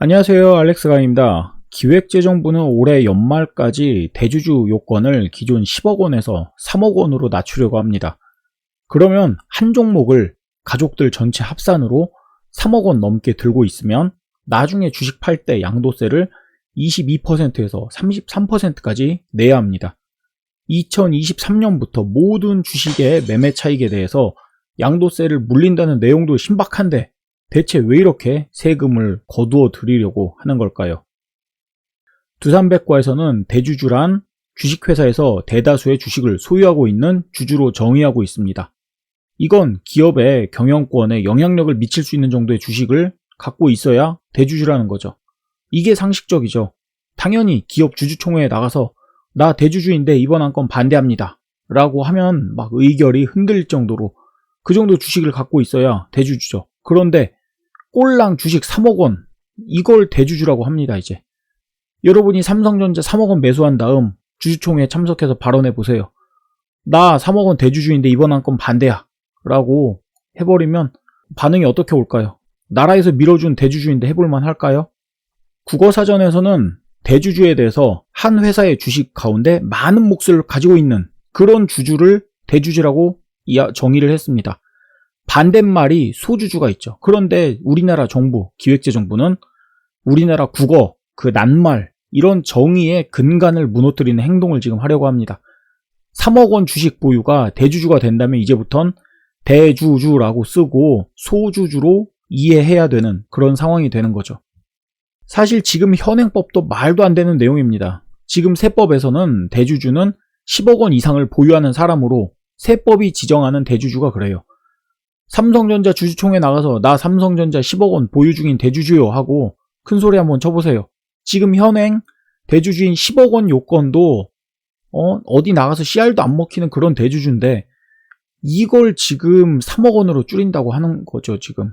안녕하세요, 알렉스가입니다. 기획재정부는 올해 연말까지 대주주 요건을 기존 10억 원에서 3억 원으로 낮추려고 합니다. 그러면 한 종목을 가족들 전체 합산으로 3억 원 넘게 들고 있으면 나중에 주식 팔 때 양도세를 22%에서 33%까지 내야 합니다. 2023년부터 모든 주식의 매매 차익에 대해서 양도세를 물린다는 내용도 신박한데 대체 왜 이렇게 세금을 거두어 들이려고 하는 걸까요? 두산백과에서는 대주주란 주식회사에서 대다수의 주식을 소유하고 있는 주주로 정의하고 있습니다. 이건 기업의 경영권에 영향력을 미칠 수 있는 정도의 주식을 갖고 있어야 대주주라는 거죠. 이게 상식적이죠. 당연히 기업 주주총회에 나가서 나 대주주인데 이번 안건 반대합니다 라고 하면 막 의결이 흔들릴 정도로 그 정도 주식을 갖고 있어야 대주주죠. 그런데 꼴랑 주식 3억 원, 이걸 대주주라고 합니다. 이제 여러분이 삼성전자 3억 원 매수한 다음 주주총회에 참석해서 발언해 보세요. 나 3억 원 대주주인데 이번 안건 반대야 라고 해버리면 반응이 어떻게 올까요? 나라에서 밀어준 대주주인데 해볼만 할까요? 국어사전에서는 대주주에 대해서 한 회사의 주식 가운데 많은 몫을 가지고 있는 그런 주주를 대주주라고 정의를 했습니다. 반대말이 소주주가 있죠. 그런데 우리나라 정부, 기획재정부는 우리나라 국어, 그 낱말, 이런 정의의 근간을 무너뜨리는 행동을 지금 하려고 합니다. 3억 원 주식 보유가 대주주가 된다면 이제부턴 대주주라고 쓰고 소주주로 이해해야 되는 그런 상황이 되는 거죠. 사실 지금 현행법도 말도 안 되는 내용입니다. 지금 세법에서는 대주주는 10억 원 이상을 보유하는 사람으로 세법이 지정하는 대주주가 그래요. 삼성전자 주주총회 나가서 나 삼성전자 10억 원 보유 중인 대주주요 하고 큰 소리 한번 쳐보세요. 지금 현행 대주주인 10억 원 요건도 어디 나가서 씨알도 안 먹히는 그런 대주주인데 이걸 지금 3억 원으로 줄인다고 하는 거죠. 지금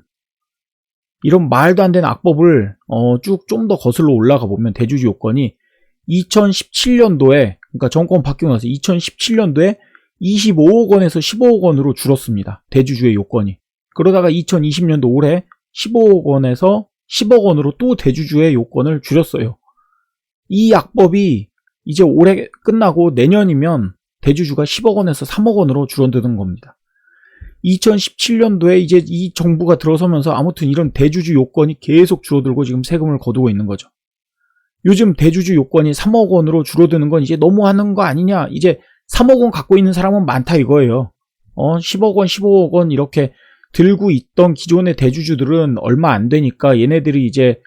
이런 말도 안 되는 악법을 쭉 좀 더 거슬러 올라가 보면 대주주 요건이 2017년도에 그러니까 정권 바뀌고 나서 2017년도에 25억 원에서 15억 원으로 줄었습니다. 대주주의 요건이. 그러다가 2020년도 올해 15억 원에서 10억 원으로 또 대주주의 요건을 줄였어요. 이 악법이 이제 올해 끝나고 내년이면 대주주가 10억 원에서 3억 원으로 줄어드는 겁니다. 2017년도에 이제 이 정부가 들어서면서 아무튼 이런 대주주 요건이 계속 줄어들고 지금 세금을 거두고 있는 거죠. 요즘 대주주 요건이 3억 원으로 줄어드는 건 이제 너무하는 거 아니냐. 이제 3억 원 갖고 있는 사람은 많다 이거예요. 10억 원, 15억 원 이렇게 들고 있던 기존의 대주주들은 얼마 안 되니까 얘네들이 이제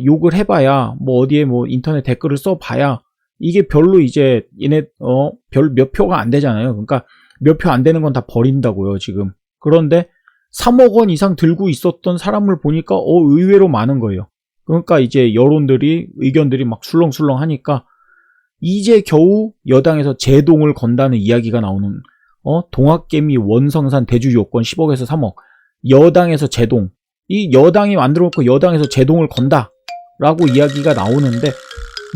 욕을 해봐야 뭐 어디에 뭐 인터넷 댓글을 써봐야 이게 별로 이제 얘네 별 몇 표가 안 되잖아요. 그러니까 몇 표 안 되는 건 다 버린다고요 지금. 그런데 3억 원 이상 들고 있었던 사람을 보니까 의외로 많은 거예요. 그러니까 이제 여론들이 의견들이 막 술렁술렁 하니까 이제 겨우 여당에서 제동을 건다는 이야기가 나오는 동학개미 원성산 대주주 요건 10억에서 3억 여당에서 제동, 이 여당이 만들어 놓고 여당에서 제동을 건다 라고 이야기가 나오는데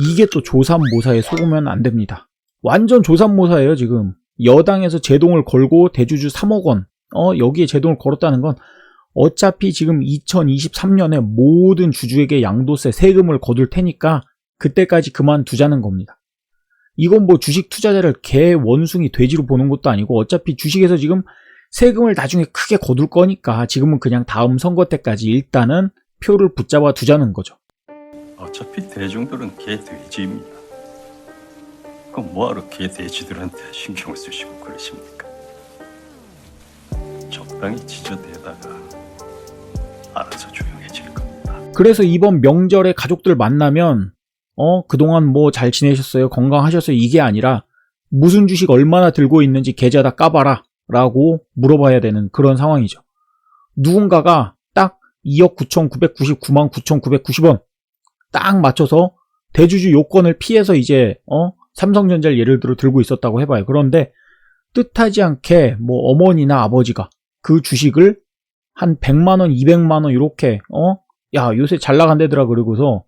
이게 또 조삼모사에 속으면 안 됩니다. 완전 조삼모사예요. 지금 여당에서 제동을 걸고 대주주 3억 원 여기에 제동을 걸었다는 건 어차피 지금 2023년에 모든 주주에게 양도세 세금을 거둘 테니까 그때까지 그만두자는 겁니다. 이건 뭐 주식 투자자를 개 원숭이 돼지로 보는 것도 아니고 어차피 주식에서 지금 세금을 나중에 크게 거둘 거니까 지금은 그냥 다음 선거 때까지 일단은 표를 붙잡아 두자는 거죠. 어차피 대중들은 개 돼지입니다. 그럼 뭐하러 개 돼지들한테 신경을 쓰시고 그러십니까? 적당히 지저대다가 알아서 조용해질 겁니다. 그래서 이번 명절에 가족들 만나면 그동안 뭐 잘 지내셨어요? 건강하셨어요? 이게 아니라 무슨 주식 얼마나 들고 있는지 계좌다 까봐라 라고 물어봐야 되는 그런 상황이죠. 누군가가 딱 2억 9,999만 9,990원 딱 맞춰서 대주주 요건을 피해서 이제 삼성전자를 예를 들어 들고 있었다고 해봐요. 그런데 뜻하지 않게 뭐 어머니나 아버지가 그 주식을 한 100만원 200만원 이렇게 야 요새 잘 나간대더라 그러고서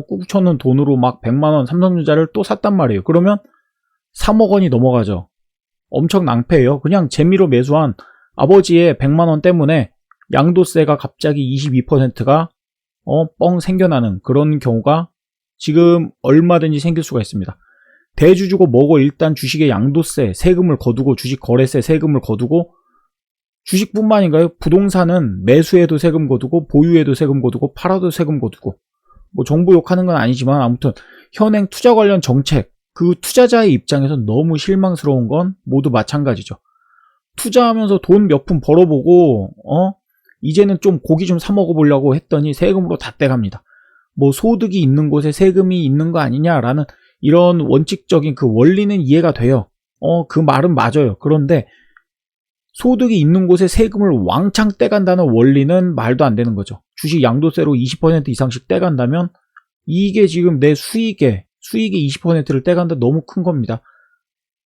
꾹 쳐놓은 돈으로 막 100만원 삼성전자를 또 샀단 말이에요. 그러면 3억 원이 넘어가죠. 엄청 낭패예요. 그냥 재미로 매수한 아버지의 100만원 때문에 양도세가 갑자기 22%가 뻥 생겨나는 그런 경우가 지금 얼마든지 생길 수가 있습니다. 대주주고 뭐고 일단 주식의 양도세, 세금을 거두고 주식 거래세 세금을 거두고 주식뿐만인가요? 부동산은 매수에도 세금 거두고 보유에도 세금 거두고 팔아도 세금 거두고 뭐 정부 욕하는 건 아니지만 아무튼 현행 투자 관련 정책 그 투자자의 입장에서 너무 실망스러운 건 모두 마찬가지죠. 투자하면서 돈 몇 푼 벌어보고 이제는 좀 고기 좀 사 먹어보려고 했더니 세금으로 다 떼갑니다. 뭐 소득이 있는 곳에 세금이 있는 거 아니냐라는 이런 원칙적인 그 원리는 이해가 돼요. 그 말은 맞아요. 그런데 소득이 있는 곳에 세금을 왕창 떼간다는 원리는 말도 안 되는 거죠. 주식 양도세로 20% 이상씩 떼간다면 이게 지금 내 수익의 20%를 떼간다 너무 큰 겁니다.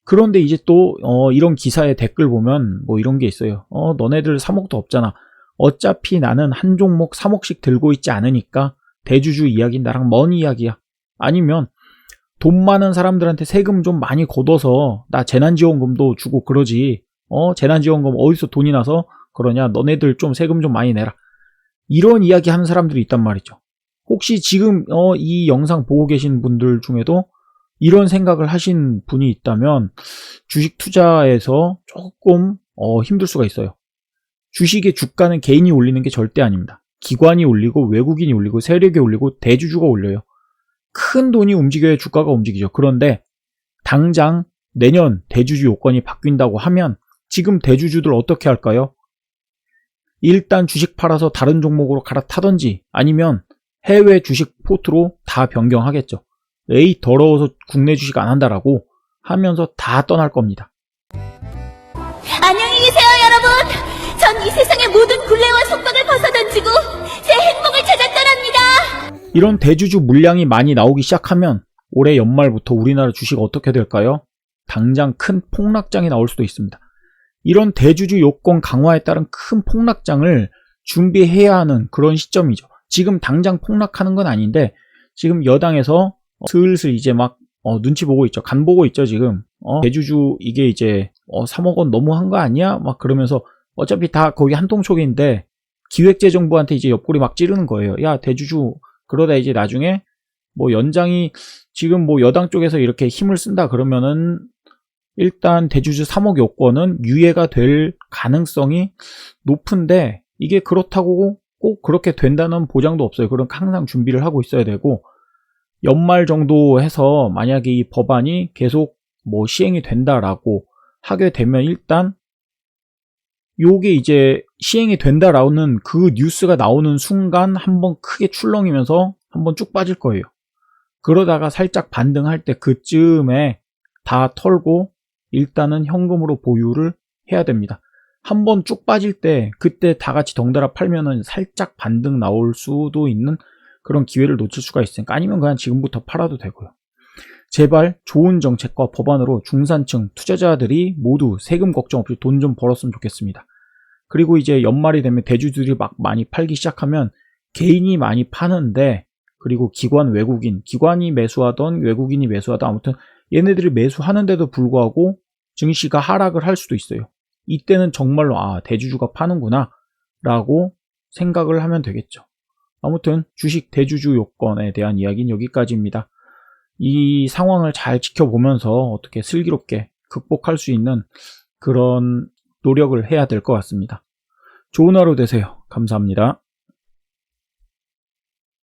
그런데 이제 또 이런 기사의 댓글 보면 뭐 이런 게 있어요. 너네들 3억도 없잖아. 어차피 나는 한 종목 3억씩 들고 있지 않으니까 대주주 이야기는 나랑 먼 이야기야. 아니면 돈 많은 사람들한테 세금 좀 많이 걷어서 나 재난지원금도 주고 그러지. 재난지원금 어디서 돈이 나서 그러냐. 너네들 좀 세금 좀 많이 내라. 이런 이야기 하는 사람들이 있단 말이죠. 혹시 지금 이 영상 보고 계신 분들 중에도 이런 생각을 하신 분이 있다면 주식 투자에서 조금 힘들 수가 있어요. 주식의 주가는 개인이 올리는 게 절대 아닙니다. 기관이 올리고 외국인이 올리고 세력이 올리고 대주주가 올려요. 큰 돈이 움직여야 주가가 움직이죠. 그런데 당장 내년 대주주 요건이 바뀐다고 하면 지금 대주주들 어떻게 할까요? 일단 주식 팔아서 다른 종목으로 갈아타든지 아니면 해외 주식 포트로 다 변경하겠죠. 에이 더러워서 국내 주식 안 한다라고 하면서 다 떠날 겁니다. 안녕히 계세요, 여러분. 전 이 세상의 모든 굴레와 속박을 벗어던지고 제 행복을 찾아 떠납니다. 이런 대주주 물량이 많이 나오기 시작하면 올해 연말부터 우리나라 주식 어떻게 될까요? 당장 큰 폭락장이 나올 수도 있습니다. 이런 대주주 요건 강화에 따른 큰 폭락장을 준비해야 하는 그런 시점이죠. 지금 당장 폭락하는 건 아닌데 지금 여당에서 슬슬 이제 막 눈치 보고 있죠. 간 보고 있죠. 지금 대주주 이게 이제 3억 원 너무한 거 아니야? 막 그러면서 어차피 다 거기 한통속인데 기획재정부한테 이제 옆구리 막 찌르는 거예요. 야 대주주 그러다 이제 나중에 뭐 연장이 지금 뭐 여당 쪽에서 이렇게 힘을 쓴다 그러면은 일단 대주주 3억 요건은 유예가 될 가능성이 높은데 이게 그렇다고 꼭 그렇게 된다는 보장도 없어요. 그러니까 항상 준비를 하고 있어야 되고 연말 정도 해서 만약에 이 법안이 계속 뭐 시행이 된다라고 하게 되면 일단 요게 이제 시행이 된다라는 그 뉴스가 나오는 순간 한번 크게 출렁이면서 한번 쭉 빠질 거예요. 그러다가 살짝 반등할 때 그쯤에 다 털고 일단은 현금으로 보유를 해야 됩니다. 한번 쭉 빠질 때 그때 다 같이 덩달아 팔면은 살짝 반등 나올 수도 있는 그런 기회를 놓칠 수가 있으니까 아니면 그냥 지금부터 팔아도 되고요. 제발 좋은 정책과 법안으로 중산층 투자자들이 모두 세금 걱정 없이 돈 좀 벌었으면 좋겠습니다. 그리고 이제 연말이 되면 대주주들이 막 많이 팔기 시작하면 개인이 많이 파는데 그리고 기관 외국인 기관이 매수하던 외국인이 매수하던 아무튼 얘네들이 매수하는데도 불구하고 증시가 하락을 할 수도 있어요. 이때는 정말로 대주주가 파는구나 라고 생각을 하면 되겠죠. 아무튼 주식 대주주 요건에 대한 이야기는 여기까지입니다. 이 상황을 잘 지켜보면서 어떻게 슬기롭게 극복할 수 있는 그런 노력을 해야 될 것 같습니다. 좋은 하루 되세요. 감사합니다.